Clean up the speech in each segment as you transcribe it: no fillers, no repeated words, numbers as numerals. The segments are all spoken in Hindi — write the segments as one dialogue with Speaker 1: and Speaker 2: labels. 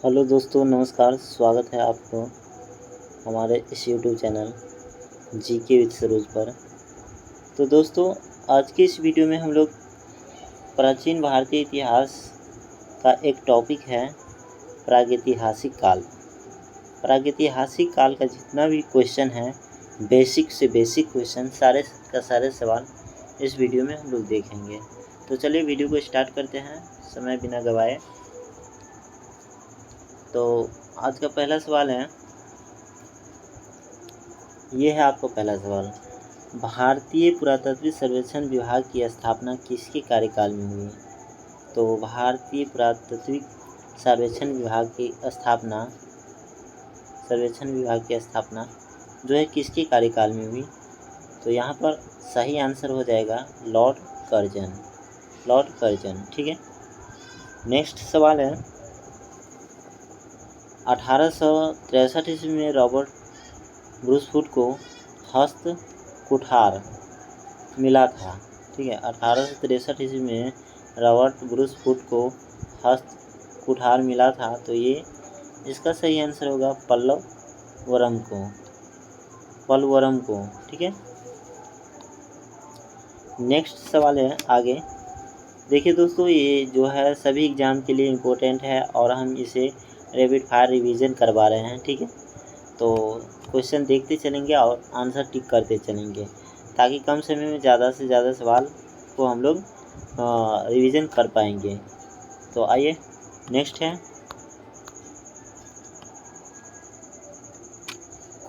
Speaker 1: हेलो दोस्तों, नमस्कार। स्वागत है आपको हमारे इस YouTube channel GK with Saroj पर। तो दोस्तों, आज के इस वीडियो में हम लोग प्राचीन भारतीय इतिहास का एक टॉपिक है प्रागैतिहासिक काल। प्रागैतिहासिक काल का जितना भी क्वेश्चन है, बेसिक से बेसिक क्वेश्चन, सारे का सारे सवाल इस वीडियो में हम लोग देखेंगे। तो चलिए वीडियो को स्टार्ट करते हैं समय बिना गवाए। तो आज का पहला सवाल है, ये है आपका पहला सवाल। भारतीय पुरातत्व सर्वेक्षण विभाग की स्थापना किसके कार्यकाल में हुई? तो भारतीय पुरातत्व सर्वेक्षण विभाग की स्थापना जो है किसके कार्यकाल में हुई? तो यहाँ पर सही आंसर हो जाएगा लॉर्ड कर्जन। ठीक है। नेक्स्ट सवाल है, 1863 ईस्वी में रॉबर्ट ब्रूसफुट को हस्त कुठार मिला था। ठीक है, 1863 ईस्वी में रॉबर्ट ब्रूसफुट को हस्त कुठार मिला था। तो ये इसका सही आंसर होगा पलवरम को। ठीक है। नेक्स्ट सवाल है आगे। देखिए दोस्तों, ये जो है सभी एग्जाम के लिए इम्पोर्टेंट है और हम इसे रैपिड फायर रिवीजन करवा रहे हैं। ठीक है। तो क्वेश्चन देखते चलेंगे और आंसर टिक करते चलेंगे, ताकि कम समय में ज़्यादा से ज़्यादा सवाल को हम लोग रिवीजन कर पाएंगे। तो आइए नेक्स्ट है,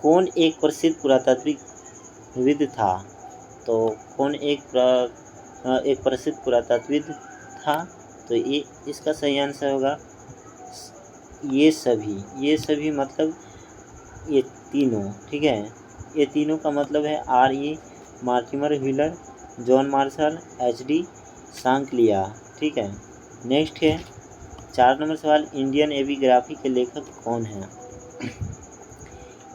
Speaker 1: कौन एक प्रसिद्ध पुरातात्विकविद था? तो कौन एक प्रसिद्ध पुरातात्विकविद था? तो ये इसका सही आंसर होगा ये सभी मतलब ये तीनों। ठीक है, ये तीनों का मतलब है R.E. Mortimer wheeler, John Marshall, H.D. Sankalia. ठीक है। नेक्स्ट है 4 नंबर सवाल, इंडियन एपिग्राफी के लेखक कौन हैं?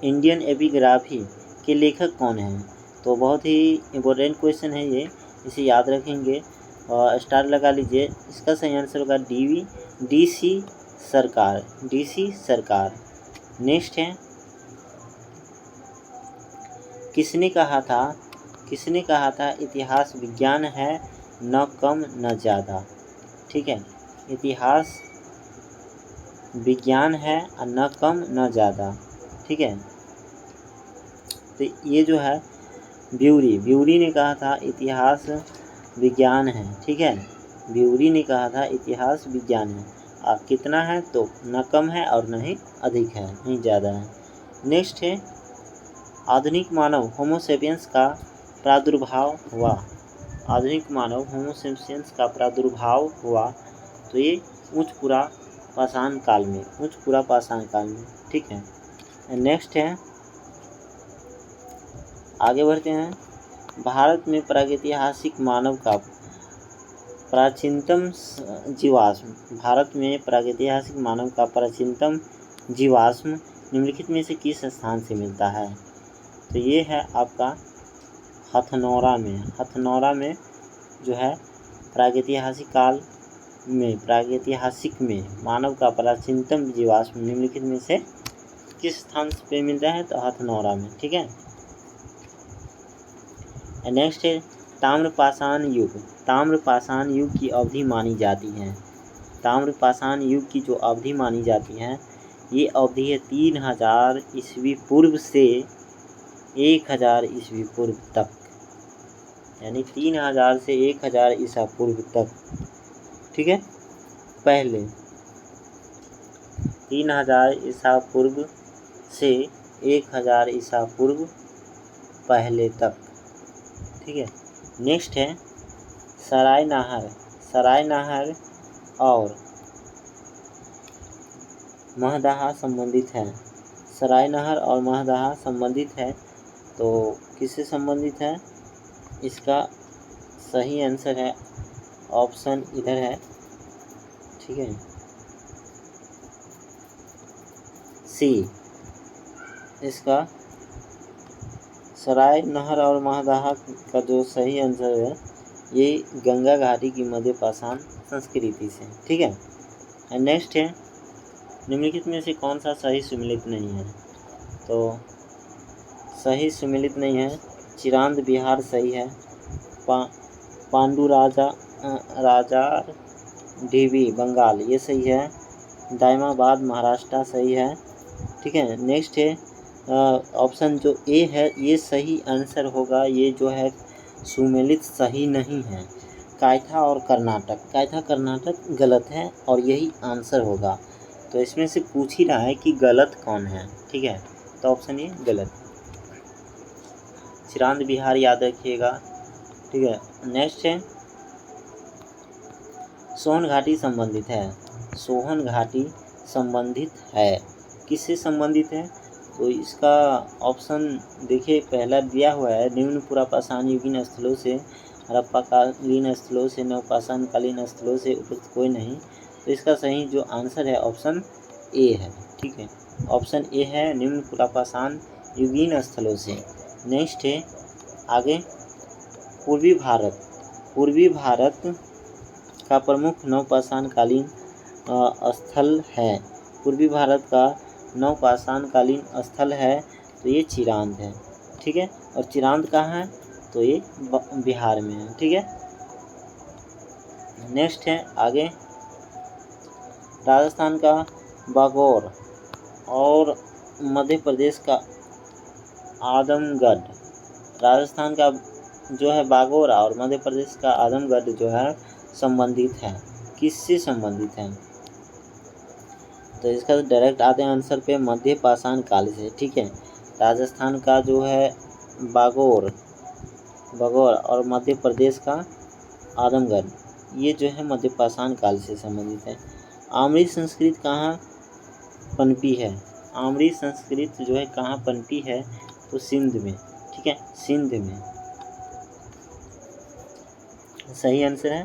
Speaker 1: इंडियन एपिग्राफी के लेखक कौन हैं? तो बहुत ही इम्पोर्टेंट क्वेश्चन है ये, इसे याद रखेंगे और स्टार लगा लीजिए। इसका सही आंसर होगा डी.सी. सरकार। नेक्स्ट है, किसने कहा था इतिहास विज्ञान है न कम न ज़्यादा? ठीक है, इतिहास विज्ञान है न कम न ज़्यादा। ठीक है। तो ये जो है ब्यूरी ने कहा था इतिहास विज्ञान है। ठीक है, ब्यूरी ने कहा था इतिहास विज्ञान है। और कितना है? तो न कम है और न ही अधिक है, नहीं ज़्यादा है। नेक्स्ट है, आधुनिक मानव होमो सेपियंस का प्रादुर्भाव हुआ। तो ये उच्च पुरा पाषाण काल में। ठीक है। नेक्स्ट है, आगे बढ़ते हैं। भारत में प्रागैतिहासिक मानव का प्राचीनतम जीवाश्म निम्नलिखित में से किस स्थान से मिलता है? तो ये है आपका हथनौरा में जो है प्रागैतिहासिक में मानव का प्राचीनतम जीवाश्म निम्नलिखित में से किस स्थान पे मिलता है? तो हथनौरा में। ठीक है। नेक्स्ट है, ताम्रपाषाण युग की अवधि मानी जाती है। ताम्रपाषाण युग की जो अवधि मानी जाती है, ये अवधि है 3000 ईस्वी पूर्व से 1000 ईस्वी पूर्व तक, यानी 3000 से 1000 ईसा पूर्व तक। ठीक है, पहले 3000 ईसा पूर्व से 1000 ईसा पूर्व पहले तक। ठीक है। नेक्स्ट है, सराय नहर और महदाहा संबंधित है। सराय नहर और महदाहा संबंधित है। तो किससे संबंधित है? इसका सही आंसर है ऑप्शन इधर है। ठीक है, सी। इसका सराय नहर और महदाहा का जो सही आंसर है, ये गंगा घाटी की मध्य पाषाण संस्कृति से। ठीक है। नेक्स्ट है, निम्नलिखित में से कौन सा सही सुमेलित नहीं है? तो सही सुमेलित नहीं है, चिरांद बिहार सही है, पांडु राजा डीवी बंगाल ये सही है, दायमाबाद महाराष्ट्र सही है। ठीक है, नेक्स्ट है ऑप्शन जो ए है ये सही आंसर होगा, ये जो है सुमेलित सही नहीं है, कायथा और कर्नाटक। कायथा कर्नाटक गलत है और यही आंसर होगा। तो इसमें से पूछ ही रहा है कि गलत कौन है। ठीक है, तो ऑप्शन ए गलत। चिरांद बिहार याद रखिएगा। ठीक है, नेक्स्ट है सोहन घाटी संबंधित है। सोहन घाटी संबंधित है, किससे संबंधित है? तो इसका ऑप्शन देखिए पहला दिया हुआ है, निम्न पुरापाषाण युगीन स्थलों से, हड़प्पाकालीन स्थलों से, नवपाषाण कालीन स्थलों से उपयुक्त कोई नहीं। तो इसका सही जो आंसर है ऑप्शन ए है। ठीक है, ऑप्शन ए है निम्न पुरापाषाण युगीन स्थलों से। नेक्स्ट है आगे पूर्वी भारत। पूर्वी भारत का प्रमुख नवपाषाण कालीन स्थल है। पूर्वी भारत का नवपाषाण कालीन स्थल है तो ये चिरांद है। ठीक है, और चिरांद कहाँ है? तो ये बिहार में है। ठीक है, नेक्स्ट है आगे राजस्थान का बागौर और मध्य प्रदेश का आदमगढ़। राजस्थान का जो है बागौर और मध्य प्रदेश का आदमगढ़ जो है संबंधित है, किससे संबंधित है? तो इसका डायरेक्ट आते हैं आंसर पे, मध्य पाषाण काल से। ठीक है, राजस्थान का जो है बागौर और मध्य प्रदेश का आदमगढ़ ये जो है मध्य पाषाण काल से संबंधित है। आम्री संस्कृति कहाँ पनपी है? आम्री संस्कृति जो है कहाँ पनपी है? तो सिंध में। ठीक है, सिंध में सही आंसर है।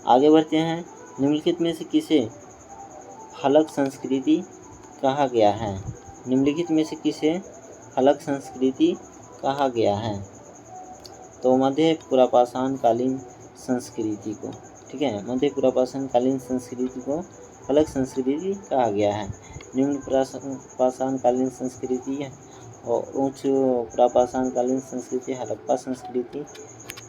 Speaker 1: आगे बढ़ते हैं, निम्नलिखित में से किसे फलक संस्कृति कहा गया है? निम्नलिखित में से किसे फलक संस्कृति कहा गया है? तो मध्य पुरापाषाण कालीन संस्कृति को। ठीक है, मध्य पुरापाषाण कालीन संस्कृति को फलक संस्कृति कहा गया है। निम्न पुरापाषाण कालीन संस्कृति है और उच्च पुरापाषाण कालीन संस्कृति हड़प्पा संस्कृति।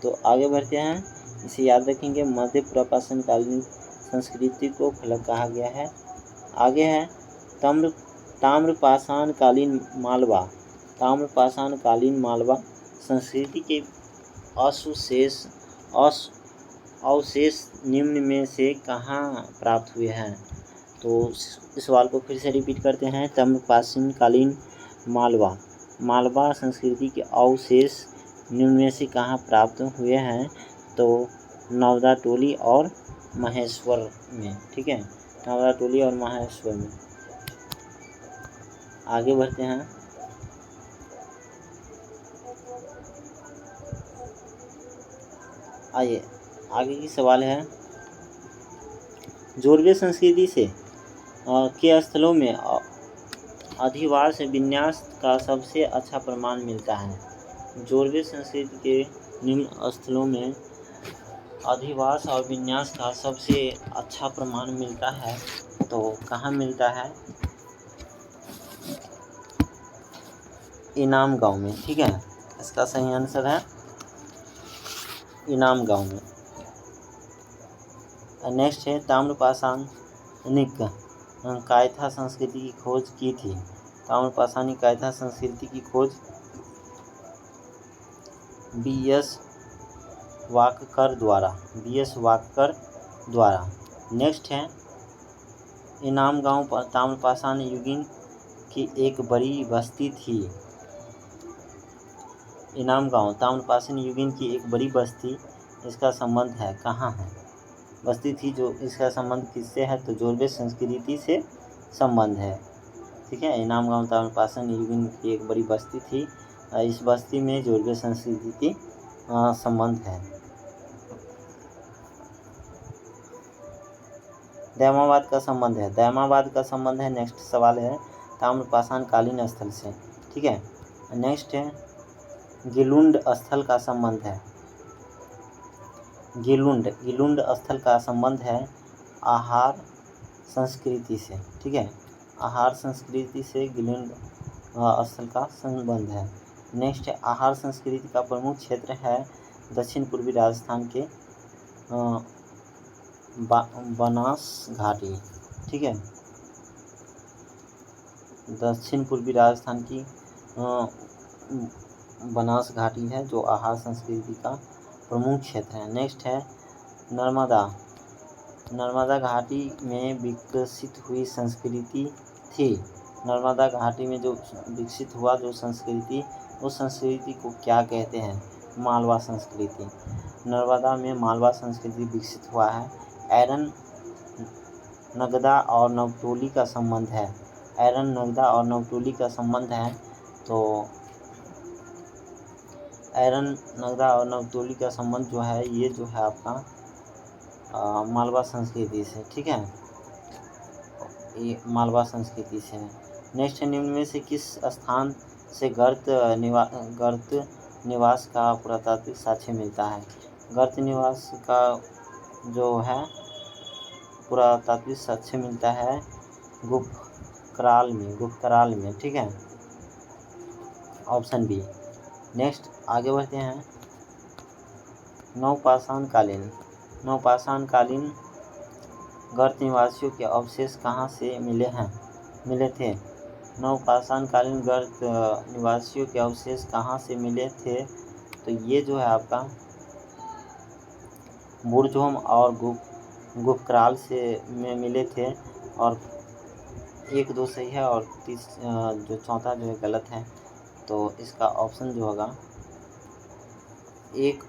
Speaker 1: तो आगे बढ़ते हैं, इसे याद रखेंगे, मध्य पुरापाषाण कालीन संस्कृति को फलक कहा गया है। आगे है ताम्रपाषाण कालीन मालवा। ताम्रपाषाण कालीन मालवा संस्कृति के अवशेष निम्न में से कहाँ प्राप्त हुए हैं? तो इस सवाल को फिर से रिपीट करते हैं, ताम्रपाषाण कालीन मालवा संस्कृति के अवशेष निम्न में से कहाँ प्राप्त हुए हैं? तो नवदा टोली और महेश्वर में। ठीक है, नवदा टोली और महेश्वर में। आगे बढ़ते हैं, आइए आगे की सवाल है, जोरवे संस्कृति से के स्थलों में अधिवास विन्यास का सबसे अच्छा प्रमाण मिलता है। जोरवे संस्कृति के निम्न स्थलों में अधिवास और विन्यास का सबसे अच्छा प्रमाण मिलता है, तो कहाँ मिलता है? इनाम गांव में। ठीक है, इसका सही आंसर है इनाम गांव में। नेक्स्ट है ताम्रपाषाणिक कायथा संस्कृति की खोज की थी। ताम्रपाषाणी कायथा संस्कृति की खोज बी.एस. वाककर द्वारा। नेक्स्ट है इनाम गांव ताम्रपाषाण युगीन की एक बड़ी बस्ती थी। इनाम गांव ताम्रपाषाण युगीन की एक बड़ी बस्ती, इसका संबंध है कहाँ है? बस्ती थी जो इसका संबंध किससे है? तो जोरवे संस्कृति से संबंध है। ठीक है, इनाम गांव ताम्रपाषाण युगीन की एक बड़ी बस्ती थी, इस बस्ती में जोरवे संस्कृति की संबंध है। दायमाबाद का संबंध है। नेक्स्ट सवाल है ताम्रपाषाण कालीन स्थल से। ठीक है, नेक्स्ट है गिलुंड स्थल का संबंध है। गिलुंड स्थल का संबंध है आहार संस्कृति से, ठीक है। आहार संस्कृति से ग्रीनलैंड स्थल का संबंध है। नेक्स्ट है आहार संस्कृति का प्रमुख क्षेत्र है दक्षिण पूर्वी राजस्थान के बनास घाटी, ठीक है। दक्षिण पूर्वी राजस्थान की बनास घाटी है जो आहार संस्कृति का प्रमुख क्षेत्र है। नेक्स्ट है नर्मदा घाटी में विकसित हुई संस्कृति थी। नर्मदा घाटी में जो विकसित हुआ जो संस्कृति, उस संस्कृति को क्या कहते हैं? मालवा संस्कृति। नर्मदा में मालवा संस्कृति विकसित हुआ है। ऐरन नगदा और नवतोली का संबंध है। ऐरन नगदा और नवतोली का संबंध है, तो ऐरन नगदा और नवतोली का संबंध जो है ये जो है आपका मालवा संस्कृति से, ठीक है। ये मालवा संस्कृति से है। नेक्स्ट है निम्न में से किस स्थान से गर्त निवास का पुरातात्विक साक्ष्य मिलता है? गर्त निवास का जो है पुरातात्विक साक्ष्य मिलता है गुप्तकाल में, ठीक है। Option B. नेक्स्ट आगे बढ़ते हैं। नवपाषाण कालीन गर्त निवासियों के अवशेष कहाँ से मिले थे? नवपाषाण कालीन गर्त निवासियों के अवशेष कहाँ से मिले थे? तो ये जो है आपका बुरजोम और गुप्तकाल से में मिले थे, और 1-2 सही है और जो चौथा जो है गलत है। तो इसका ऑप्शन जो होगा 1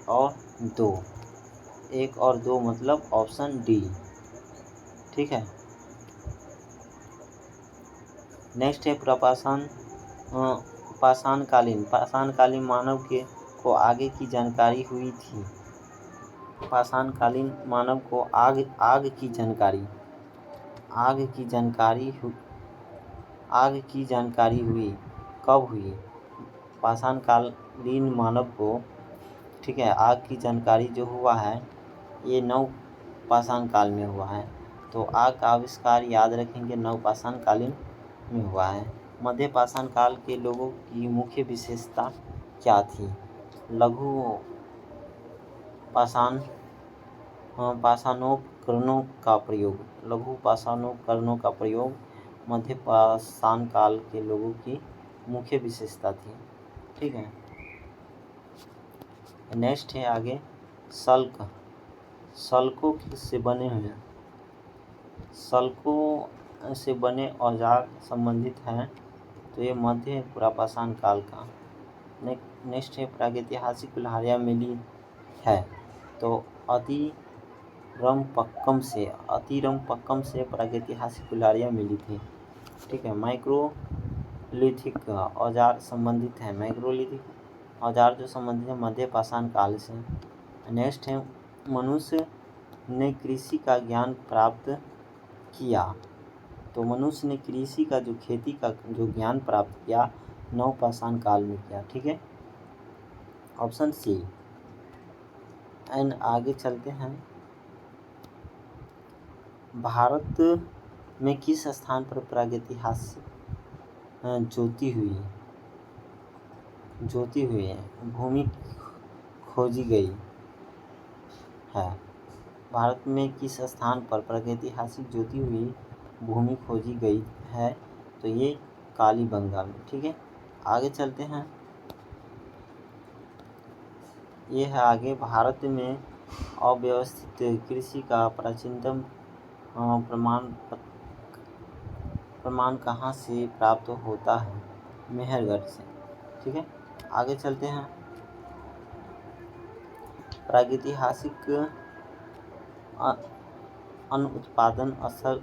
Speaker 1: और 2 मतलब ऑप्शन डी, ठीक है। नेक्स्ट है पाषाण कालीन मानव को आगे की जानकारी हुई थी। पाषाण कालीन मानव को आग की जानकारी हुई कब हुई? पाषाण कालीन मानव को, ठीक है, आग की जानकारी जो हुआ है ये नवपाषाण काल में हुआ है। तो आग का आविष्कार याद रखेंगे नवपाषाण कालीन में हुआ है। मध्य पाषाण काल के लोगों की मुख्य विशेषता क्या थी? लघु पाषाणोपकरणों का प्रयोग मध्य पाषाण काल के लोगों की मुख्य विशेषता थी, ठीक है। नेक्स्ट है आगे सल्कों से बने औजार संबंधित हैं, तो ये मध्य पुरापाषाण काल का। नेक्स्ट है प्रागैतिहासिक कुल्हाड़ियाँ मिली है, तो अतिरमपक्कम से प्रागैतिहासिक कुल्हाड़ियाँ मिली थी, ठीक है। माइक्रोलिथिक औजार संबंधित है, माइक्रोलिथिक औजार जो संबंधित है मध्य पाषाण काल से। नेक्स्ट है मनुष्य ने कृषि का ज्ञान प्राप्त किया, तो मनुष्य ने कृषि का जो खेती का जो ज्ञान प्राप्त किया नवपाषाण काल में किया, ठीक है। Option C. एंड आगे चलते हैं। भारत में किस स्थान पर प्रागैतिहासिक ज्योति हुई है भूमि खोजी गई है? भारत में किस स्थान पर प्रागैतिहासिक ज्योति हुई भूमि खोजी गई है? तो ये कालीबंगा में, ठीक है। आगे चलते हैं। ये है आगे भारत में अव्यवस्थित कृषि का प्राचीनतम प्रमाण कहाँ से प्राप्त होता है? मेहरगढ़ से, ठीक है। आगे चलते हैं। प्रागैतिहासिक अन्न उत्पादन स्थल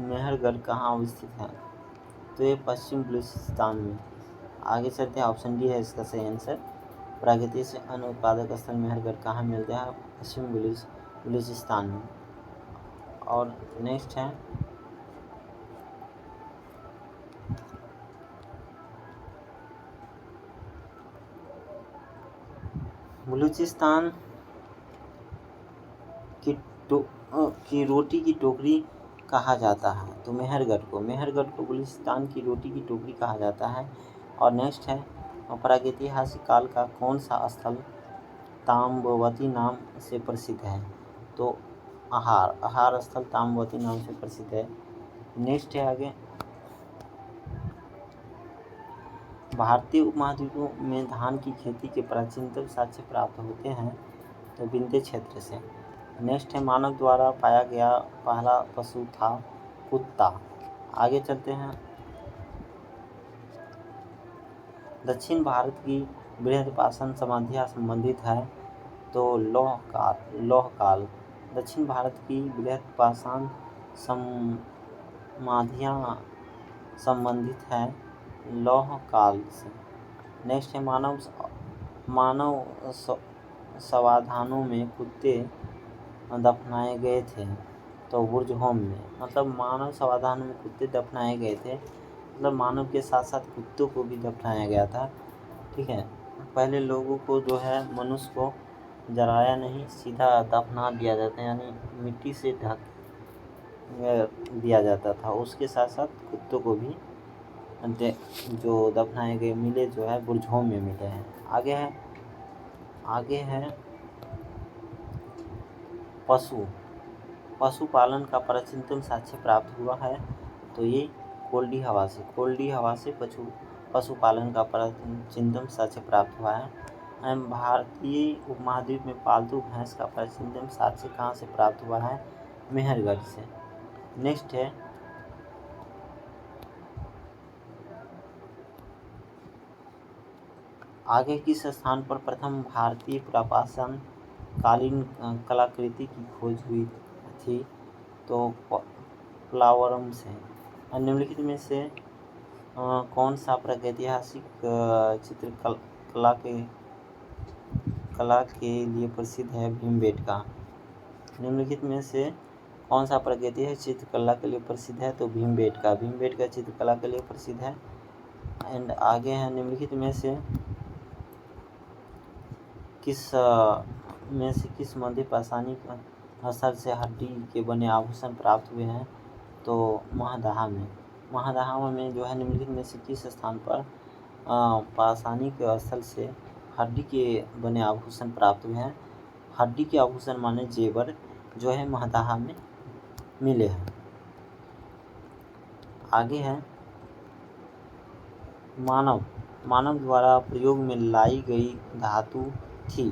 Speaker 1: मेहरगढ़ कहाँ अवस्थित है? तो ये पश्चिम बलूचिस्तान में। आगे चलते हैं। ऑप्शन डी है इसका सही आंसर। प्रागैतिहासिक अन्न उत्पादक स्थल मेहरगढ़ कहाँ मिलता है? पश्चिम बलूचिस्तान में। और नेक्स्ट है बलूचिस्तान की रोटी की टोकरी कहा जाता है? तो मेहरगढ़ को गुलिस्तान की रोटी की टोकरी कहा जाता है। और नेक्स्ट है, प्रागैतिहासिक काल का कौन सा स्थल ताम्रवती नाम से प्रसिद्ध है? तो आहार स्थल ताम्रवती नाम से प्रसिद्ध है। नेक्स्ट है आगे, भारतीय उपमहाद्वीप में धान की खेती के प्राचीनतम साक्ष्य प्राप्त होते हैं? तो विंध्य क्षेत्र से। नेक्स्ट है, मानव द्वारा पाया गया पहला पशु था कुत्ता। आगे चलते हैं, दक्षिण भारत की बृहद पाषाण समाधियाँ संबंधित है? तो लौह काल। दक्षिण भारत की बृहद पाषाण समाधियाँ संबंधित है लौह काल से। नेक्स्ट है, मानव समाधानों में कुत्ते दफनाए गए थे? तो बुर्जहोम में। मतलब मानव समाधानों में कुत्ते दफनाए गए थे, मतलब मानव के साथ साथ कुत्तों को भी दफनाया गया था। ठीक है, पहले लोगों को जो है मनुष्य को जलाया नहीं, सीधा दफना दिया जाता है, यानी मिट्टी से ढक दिया जाता था। उसके साथ साथ कुत्तों को भी जो दफनाए गए मिले जो है बुर्जहोम में मिले हैं। आगे है पशुपालन का प्राचीनतम साक्ष्य प्राप्त हुआ है? तो ये कोल्डी हवा से पशुपालन का प्राचीनतम साक्ष्य प्राप्त हुआ है। भारतीय उपमहाद्वीप में पालतू भैंस का प्राचीनतम साक्ष्य कहाँ से प्राप्त हुआ है? मेहरगढ़ से। नेक्स्ट है, आगे किस स्थान पर प्रथम भारतीय पुरापाषाण कालीन कलाकृति की खोज हुई थी? तो प्लावरम से। निम्नलिखित में से कौन सा प्रागैतिहासिक कला के लिए प्रसिद्ध है? भीमबेटका। निम्नलिखित में से कौन सा प्रागैतिहासिक चित्रकला के लिए प्रसिद्ध है? तो भीमबेटका चित्रकला के लिए प्रसिद्ध है। एंड आगे है, निम्नलिखित में से किस मध्य पाषाणी स्थल से हड्डी के बने आभूषण प्राप्त हुए हैं? तो महादाहा में जो है निम्नलिखित में से किस स्थान पर पाषाणी के स्थल से हड्डी के बने आभूषण प्राप्त हुए हैं? हड्डी के आभूषण माने जेवर जो है महादाहा में मिले हैं। आगे है, मानव द्वारा प्रयोग में लाई गई धातु थी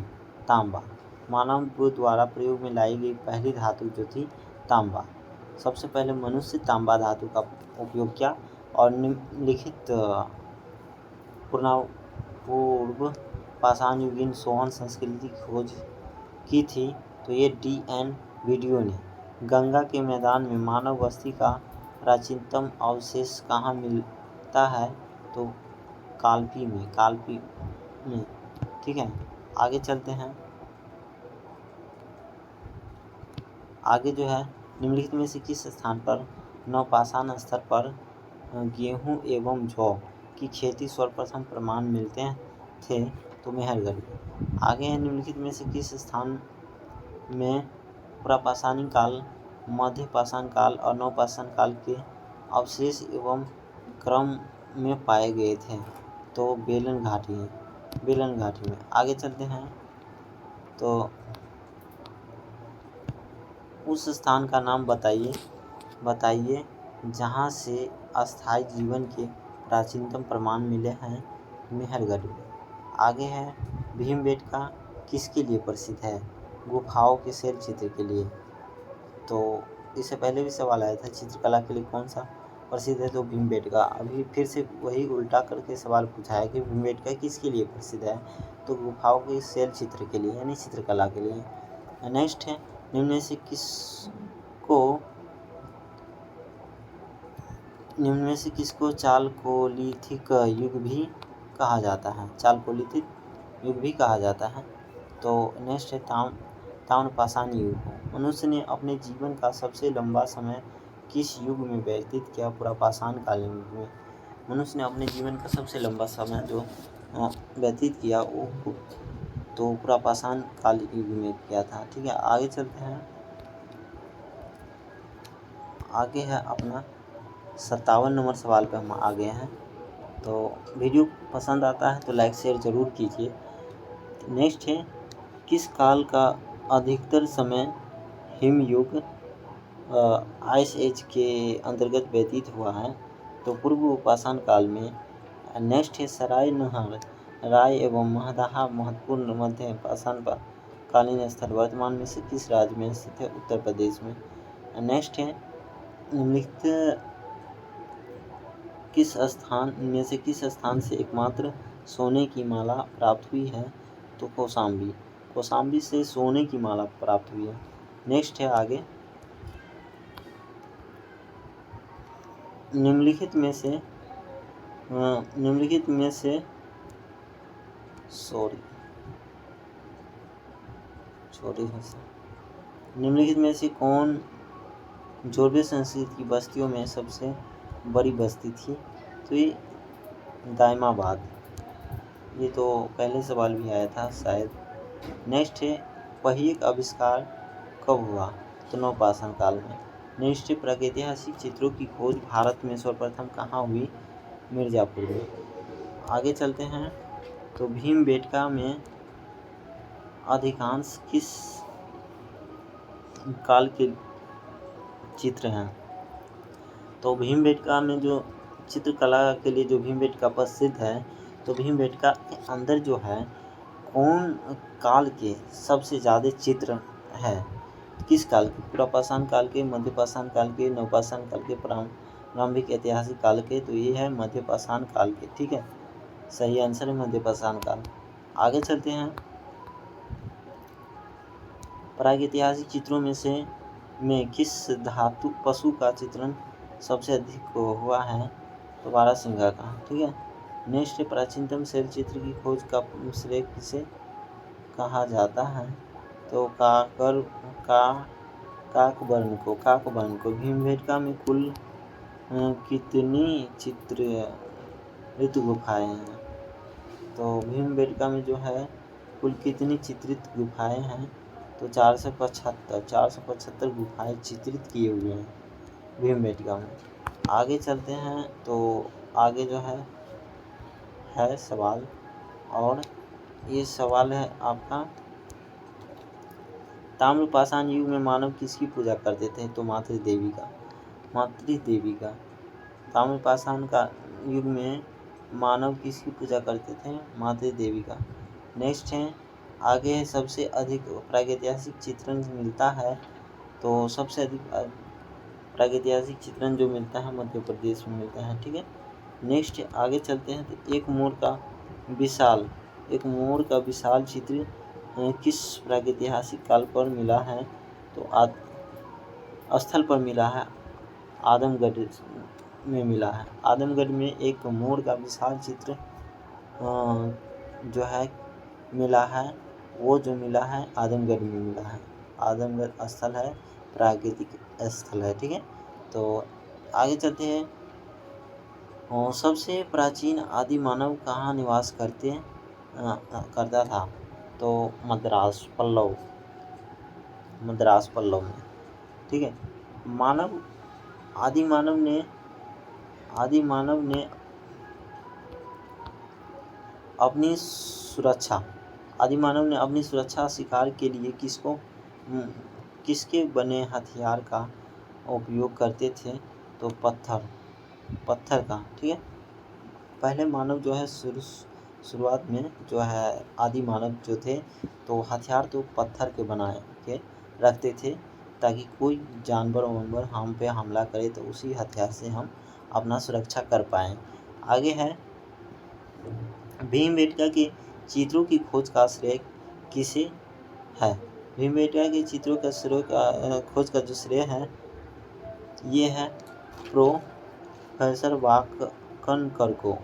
Speaker 1: तांबा। मानव द्वारा प्रयोग में लाई गई पहली धातु जो थी तांबा। सबसे पहले मनुष्य तांबा धातु का उपयोग किया और निम्नलिखित पूर्व पाषाण युगीन सोहन संस्कृति की खोज की थी? तो ये D.N. वीडियो ने। गंगा के मैदान में मानव बस्ती का प्राचीनतम अवशेष कहाँ मिलता है? तो कालपी में। ठीक है, आगे चलते हैं। आगे जो है, निम्नलिखित में से किस स्थान पर नवपाषाण स्तर पर गेहूं एवं जौ की खेती सर्वप्रथम प्रमाण मिलते थे? तो मेहरगढ़। आगे है, निम्नलिखित में से किस स्थान में पुरापाषाणी काल, मध्य पाषाण काल और नवपाषाण काल के अवशेष एवं क्रम में पाए गए थे? तो बेलन घाटी में। आगे चलते हैं, तो उस स्थान का नाम बताइए जहाँ से अस्थायी जीवन के प्राचीनतम प्रमाण मिले हैं? मेहरगढ़ में। आगे है, भीमबेटका किसके लिए प्रसिद्ध है? गुफाओं के शैल चित्र के लिए। तो इससे पहले भी सवाल आया था, चित्रकला के लिए कौन सा प्रसिद्ध है? तो भीमबेटका। अभी फिर से वही उल्टा करके सवाल पूछा है कि भीमबेटका किसके लिए प्रसिद्ध है? तो गुफाओं के शैल चित्र के लिए, यानी चित्रकला के लिए। नेक्स्ट है, निम्न में से किसको चालकोलिथिक युग भी कहा जाता है? चालकोलिथिक युग भी कहा जाता है। तो नेक्स्ट है, ताम्रपाषाण युग। मनुष्य ने अपने जीवन का सबसे लंबा समय किस युग में व्यतीत किया? पुरापाषाण काल युग में। मनुष्य ने अपने जीवन का सबसे लंबा समय जो व्यतीत किया वो तो पुरापाषाण काल युग में किया था। ठीक है, आगे चलते हैं। आगे है अपना 57 नंबर सवाल पे हम आ गए हैं। तो वीडियो पसंद आता है तो लाइक शेयर ज़रूर कीजिए। नेक्स्ट है, किस काल का अधिकतर समय हिमयुग आइस एज के अंतर्गत व्यतीत हुआ है? तो पूर्व उपासन काल में। नेक्स्ट है, सराय नहर राय एवं महदाहा महत्वपूर्ण मध्य पाषाण कालीन स्थल वर्तमान में से किस राज्य में स्थित है? उत्तर प्रदेश में। नेक्स्ट है, निम्नलिखित किस स्थान से एकमात्र सोने की माला प्राप्त हुई है? तो कौशाम्बी से सोने की माला प्राप्त हुई है। नेक्स्ट है आगे, निम्नलिखित में से कौन जोरबे संस्कृत की बस्तियों में सबसे बड़ी बस्ती थी? तो ये दायमाबाद। ये तो पहले सवाल भी आया था शायद। नेक्स्ट है, पहिए का आविष्कार कब हुआ? तो नवपाषाण काल में। नेक्स्ट है, प्रागैतिहासिक चित्रों की खोज भारत में सर्वप्रथम कहाँ हुई? मिर्जापुर में। आगे चलते हैं, तो भीमबेटका में अधिकांश किस काल के चित्र हैं? तो भीमबेटका में जो चित्रकला के लिए जो भीमबेटका प्रसिद्ध है, तो भीमबेटका के अंदर जो है कौन काल के सबसे ज़्यादा चित्र है? किस काल के? पुरापाषाण काल के, मध्यपाषाण काल के, नवपाषाण काल के, प्रारंभिक ऐतिहासिक काल के? तो ये है मध्यपाषाण काल के। ठीक है, सही आंसर है मध्यपाषाण काल। आगे चलते हैं, प्रागैतिहासिक चित्रों में किस धातु पशु का चित्रण सबसे अधिक हुआ है? तो बारहसिंगा का। ठीक है। नेक्स्ट, प्राचीनतम शैल चित्र की खोज का श्रेय किसे कहा जाता है? तो काकबर्न को। भीमबेटका में कुल कितनी चित्रित गुफाएं हैं? तो भीमबेटका में जो है कुल कितनी चित्रित गुफाएं हैं? तो 475 गुफाएं चित्रित किए हुए हैं भीमबेटका में। आगे चलते हैं, तो आगे जो है सवाल, और ये सवाल है आपका, ताम्रपाषाण युग में मानव किसकी पूजा करते थे? तो मातृदेवी का। ताम्रपाषाण का युग में मानव किसकी पूजा करते थे? मातृदेवी का। नेक्स्ट है, आगे सबसे अधिक प्रागैतिहासिक चित्रण मिलता है? तो सबसे अधिक प्रागैतिहासिक चित्रण जो मिलता है मध्य प्रदेश में मिलता है। ठीक है। नेक्स्ट आगे चलते हैं, तो एक मोर का विशाल चित्र किस प्रागैतिहासिक काल पर मिला है? तो स्थल पर मिला है, आदमगढ़ में मिला है। आदमगढ़ में एक मोर का विशाल चित्र जो है मिला है, वो जो मिला है आदमगढ़ में मिला है। आदमगढ़ स्थल है, प्राकृतिक स्थल है। ठीक है। तो आगे चलते हैं, सबसे प्राचीन आदि मानव कहाँ निवास करता था? तो मद्रास पल्लव में। ठीक है। आदि मानव ने अपनी सुरक्षा शिकार के लिए किसके बने हथियार का उपयोग करते थे? तो पत्थर का। ठीक है। पहले मानव जो है शुरुआत में जो है आदि मानव जो थे, तो हथियार तो पत्थर के बना के रखते थे, ताकि कोई जानवर हम पे हमला करे तो उसी हथियार से हम अपना सुरक्षा कर पाएँ। आगे है, भीमबेटका के चित्रों की खोज का श्रेय किसे है? भीमबेटका के चित्रों का खोज का जो श्रेय है, ये है प्रोफेसर वाकनकर को।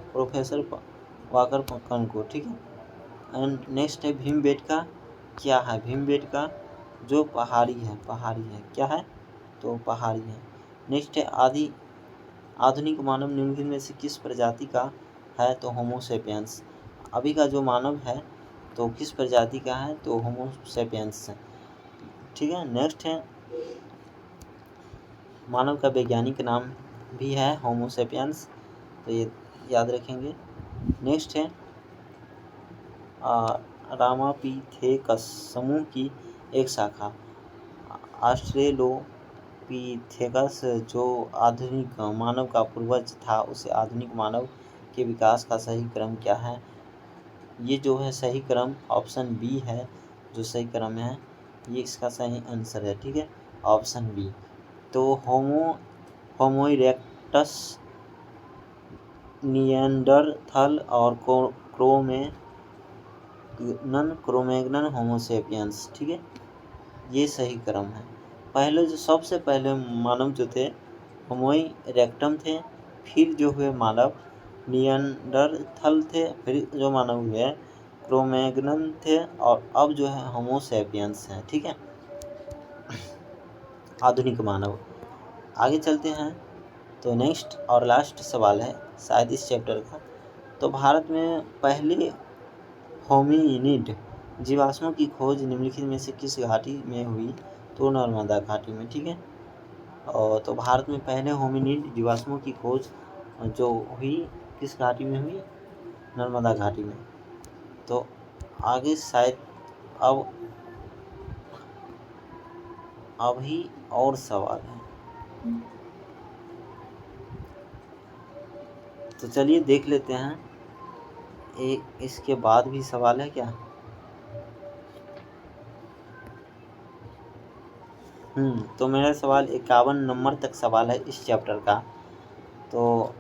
Speaker 1: ठीक है। एंड नेक्स्ट है, भीमबेटका क्या है? भीमबेटका जो पहाड़ी है क्या है? तो पहाड़ी है। नेक्स्ट है, आधुनिक मानव निम्नलिखित में से किस प्रजाति का है? तो होमो सेपियंस। अभी का जो मानव है तो किस प्रजाति का है? तो होमो सेपियंस है। ठीक है। नेक्स्ट है, मानव का वैज्ञानिक नाम भी है होमो सेपियंस, तो ये याद रखेंगे। नेक्स्ट है रामापिथेकस समूह की एक शाखा। ऑस्ट्रेलोपिथेकस जो आधुनिक मानव का पूर्वज था, उसे आधुनिक मानव के विकास का सही क्रम क्या है? ये जो है सही क्रम ऑप्शन बी है, जो सही क्रम है ये इसका सही आंसर है। ठीक है, ऑप्शन बी। तो होमो इरेक्टस, निएंडरथल और क्रोमैग्नन होमोसेपियंस। ठीक है, ये सही क्रम है। पहले जो सबसे पहले मानव जो थे होमो इरेक्टम थे, फिर जो हुए मानव निएंडरथल थे, फिर जो मानव हुए क्रोमैग्नन थे, और अब जो है होमोसेपियंस हैं। ठीक है, आधुनिक मानव। आगे चलते हैं, तो नेक्स्ट और लास्ट सवाल है शायद इस चैप्टर का। तो भारत में पहले होमिनिड जीवाश्मों की खोज निम्नलिखित में से किस घाटी में हुई? तो नर्मदा घाटी में। ठीक है, और तो भारत में पहले होमिनिड जीवाश्मों की खोज जो हुई किस घाटी में हुई? नर्मदा घाटी में। तो आगे शायद अभी और सवाल है, तो चलिए देख लेते हैं। इसके बाद भी सवाल है क्या? तो मेरा सवाल 51 नंबर तक सवाल है इस चैप्टर का। तो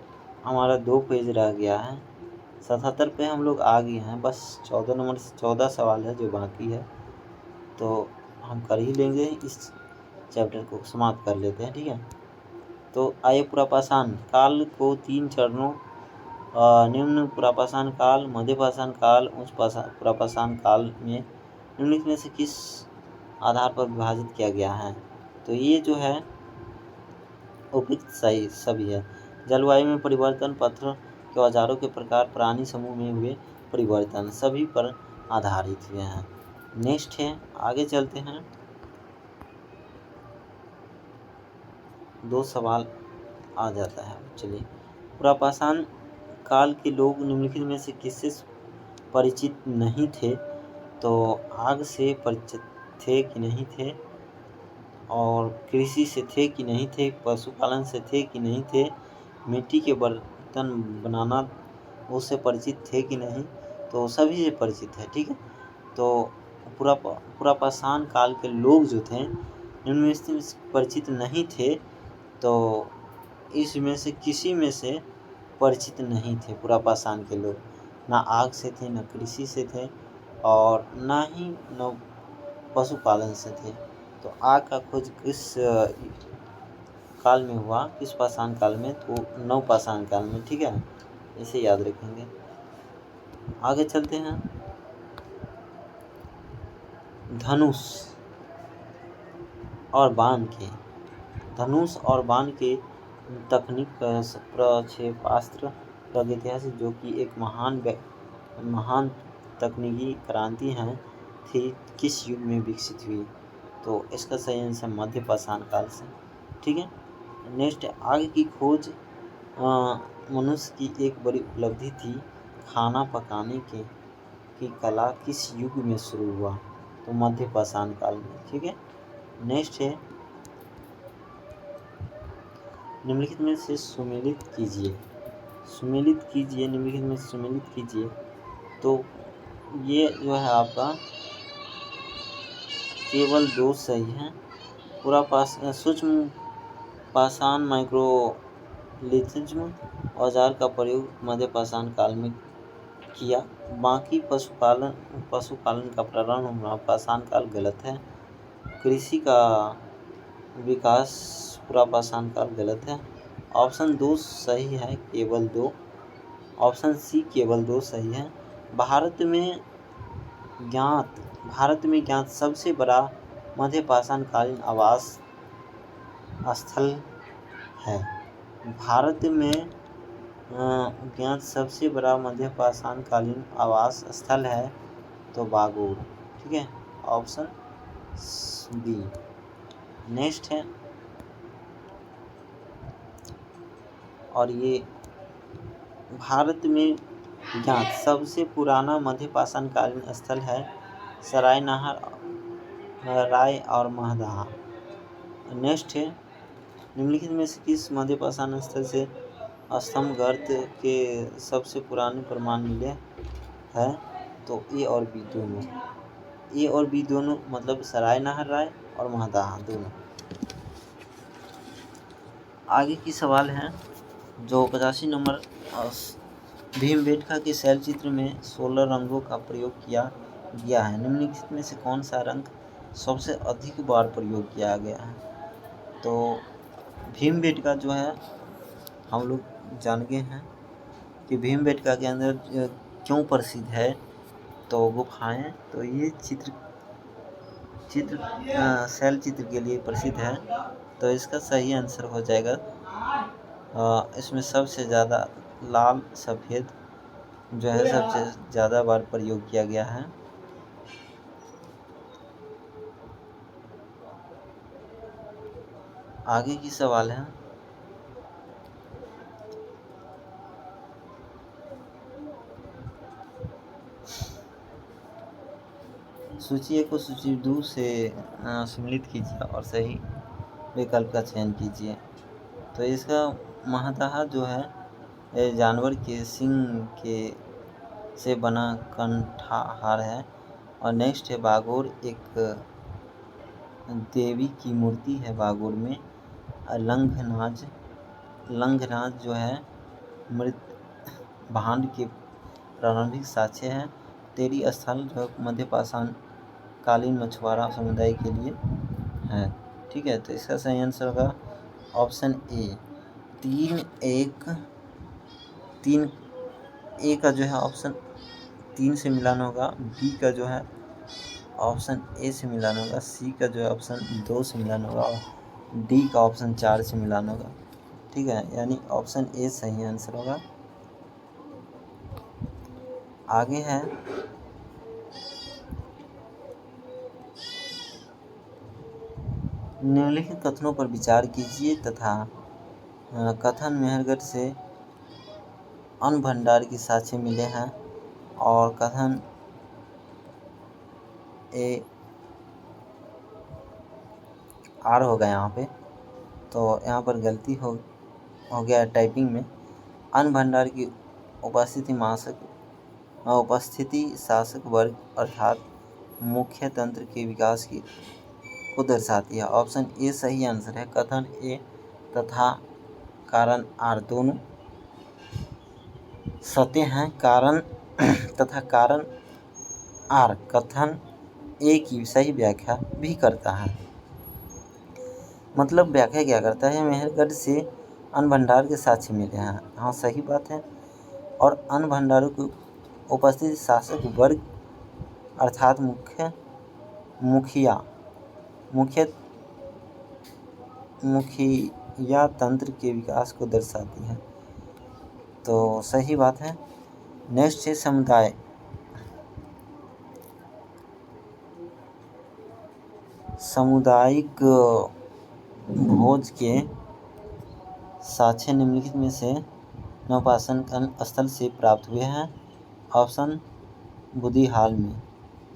Speaker 1: हमारा 2 पेज रह गया है, 77 पे हम लोग आ गए हैं। बस 14 सवाल है जो बाकी है, तो हम कर ही लेंगे, इस चैप्टर को समाप्त कर लेते हैं। ठीक है, तो आइए पुरापाषाण काल को 3 चरणों निम्न पुरापाषाण काल, मध्य पाषाण काल, उच्च पुरापाषाण काल में निम्नलिखित में से किस आधार पर विभाजित किया गया है? तो ये जो है उपयुक्त सही सभी है। जलवायु में परिवर्तन, पत्थर के औजारों के प्रकार, प्राणी समूह में हुए परिवर्तन, सभी पर आधारित हुए हैं। नेक्स्ट है, आगे चलते हैं। 2 सवाल आ जाता है। चलिए, पुरापाषाण काल के लोग निम्नलिखित में से किससे परिचित नहीं थे? तो आग से परिचित थे कि नहीं थे, और कृषि से थे कि नहीं थे, पशुपालन से थे कि नहीं थे, मिट्टी के बर्तन बनाना उससे परिचित थे कि नहीं? तो सभी से परिचित है। ठीक है, तो पुरापाषाण काल के लोग जो थे इनमें से परिचित नहीं थे, तो इसमें से किसी में से परिचित नहीं थे पुरापाषाण के लोग। ना आग से थे, ना कृषि से थे, और ना ही पशुपालन से थे। तो आग का खोज किस काल में हुआ? किस पाषाण काल में? तो नवपाषाण काल में। ठीक है, इसे याद रखेंगे। आगे चलते हैं। धनुष और बाण के तकनीक प्रक्षेपास्त्र प्रागैतिहासिक, जो कि एक महान तकनीकी क्रांति है, थी, किस युग में विकसित हुई? तो इसका सही आंसर मध्य पाषाण काल से। ठीक है, नेक्स्ट, आग की खोज मनुष्य की एक बड़ी उपलब्धि थी, खाना पकाने की कला किस युग में शुरू हुआ? तो मध्य पाषाण काल में। ठीक है, नेक्स्ट है, निम्नलिखित में से सुमेलित कीजिए, निम्नलिखित में से सुमेलित कीजिए। तो ये जो है आपका केवल 2 सही है। पूरा सूक्ष्म पाषाण माइक्रोलिथिज्म औजार का प्रयोग मध्य पाषाण काल में किया। बाकी पशुपालन का प्रारंभ पाषाण काल गलत है। कृषि का विकास पुरापाषाण काल गलत है। ऑप्शन 2 सही है, केवल 2। ऑप्शन सी केवल 2 सही है। भारत में ज्ञात सबसे बड़ा मध्य पाषाण कालीन आवास स्थल है। भारत में ज्ञात सबसे बड़ा मध्य पाषाण कालीन आवास स्थल है, तो बागोर। ठीक है, ऑप्शन बी। नेक्स्ट है, और ये भारत में ज्ञात सबसे पुराना मध्यपाषाणकालीन स्थल है सरायनहर, राय और महदाहा। नेक्स्ट है, निम्नलिखित में से किस मध्यपाषाण स्थल से स्तंभ गर्त के सबसे पुराने प्रमाण मिले हैं? तो ए और बी दोनों, ए और बी दोनों मतलब सरायनहर, राय और महदाहा दोनों। आगे की सवाल है जो 85 नंबर, भीमबेटका के शैल चित्र में 16 रंगों का प्रयोग किया गया है। निम्नलिखित में से कौन सा रंग सबसे अधिक बार प्रयोग किया गया है? तो भीमबेटका जो है हम लोग जान गए हैं कि भीमबेटका के अंदर क्यों प्रसिद्ध है, तो गुफाएं। तो ये चित्र शैल चित्र के लिए प्रसिद्ध है। तो इसका सही आंसर हो जाएगा, इसमें सबसे ज़्यादा लाल सफ़ेद जो है सबसे ज़्यादा बार प्रयोग किया गया है। आगे की सवाल है, सूची 1 को सूची 2 से सम्मिलित कीजिए और सही विकल्प का चयन कीजिए। तो इसका महदाहा जो है जानवर के सिंग के से बना कंठाहार है। और नेक्स्ट है बागोर, एक देवी की मूर्ति है बागोर में। लंघनाज जो है मृत भांड के प्रारंभिक साक्ष्य है। तेरी स्थल जो मध्यपाषाण कालीन मछुआरा समुदाय के लिए है। ठीक है, तो इसका सही आंसर होगा ऑप्शन ए। 3 ए का जो है ऑप्शन 3 से मिलान होगा, बी का जो है ऑप्शन ए से मिलान होगा, सी का जो है ऑप्शन 2 से मिलान होगा और डी का ऑप्शन 4 से मिलान होगा। ठीक है, यानी ऑप्शन ए सही आंसर होगा। आगे है निम्नलिखित कथनों पर विचार कीजिए तथा कथन मेहरगढ़ से अन्न भंडार की साक्ष्य मिले हैं और कथन ए आर होगा यहाँ पे, तो यहाँ पर गलती हो गया टाइपिंग में। अन्न भंडार की उपस्थिति शासक वर्ग अर्थात मुख्य तंत्र के विकास को दर्शाती है। ऑप्शन ए सही आंसर है। कथन ए तथा कारण आर दोनों सत्य हैं। कारण तथा कारण आर कथन ए की सही व्याख्या भी करता है। मतलब व्याख्या क्या करता है? मेहरगढ़ से अन्न भंडार के साक्ष्य मिले हैं, हाँ सही बात है। और अन्न भंडारों की उपस्थिति शासक वर्ग अर्थात मुखिया तंत्र के विकास को दर्शाती है, तो सही बात है। नेक्स्ट है सामुदायिक भोज के साक्ष्य निम्नलिखित में से नवपाषाण स्थल से प्राप्त हुए हैं। ऑप्शन बुदिहाल में।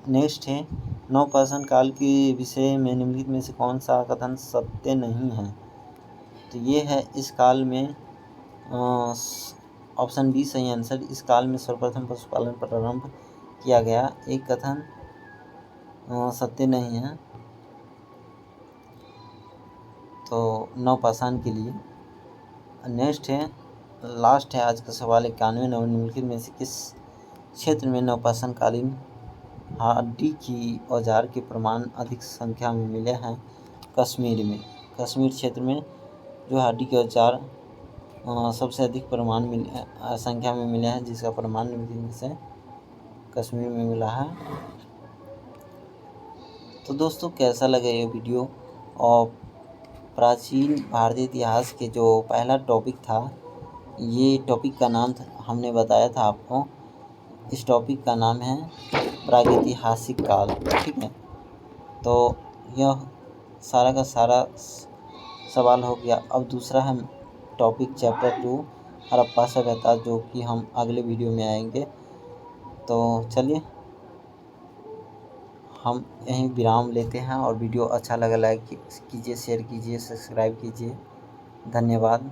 Speaker 1: नेक्स्ट है नवपाषाण काल के विषय में निम्नलिखित में से कौन सा कथन सत्य नहीं है? तो ये है इस काल में ऑप्शन बी सही आंसर। इस काल में सर्वप्रथम पशुपालन प्रारंभ किया गया, एक कथन सत्य नहीं है, तो नवपाषाण के लिए। नेक्स्ट है लास्ट है आज का सवाल 91 नंबर, निम्नलिखित में से किस क्षेत्र में नवपाषाण कालीन हड्डी की औजार के प्रमाण अधिक संख्या में मिले हैं? कश्मीर में। कश्मीर क्षेत्र में जो हड्डी के औजार सबसे अधिक संख्या में मिले हैं, जिसका प्रमाण निम्नलिखित से कश्मीर में मिला है। तो दोस्तों कैसा लगा ये वीडियो? और प्राचीन भारतीय इतिहास के जो पहला टॉपिक था, ये टॉपिक का नाम हमने बताया था आपको। इस टॉपिक का नाम है प्रागैतिहासिक काल। ठीक है, तो यह सारा का सारा सवाल हो गया। अब दूसरा है
Speaker 2: टॉपिक चैप्टर 2 हड़प्पा सभ्यता, जो कि हम अगले वीडियो में आएंगे। तो चलिए हम यहीं विराम लेते हैं, और वीडियो अच्छा लगा लाइक कीजिए, शेयर कीजिए, सब्सक्राइब कीजिए। धन्यवाद।